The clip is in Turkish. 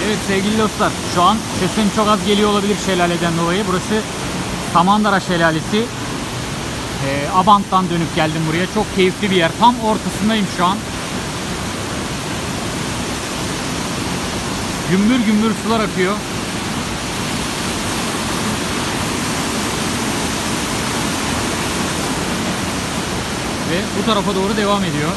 Evet sevgili dostlar, şu an sesim çok az geliyor olabilir şelaleden dolayı. Burası Samandara Şelalesi. Abant'tan dönüp geldim buraya. Çok keyifli bir yer. Tam ortasındayım şu an. Gümbür gümbür sular akıyor. Ve bu tarafa doğru devam ediyor.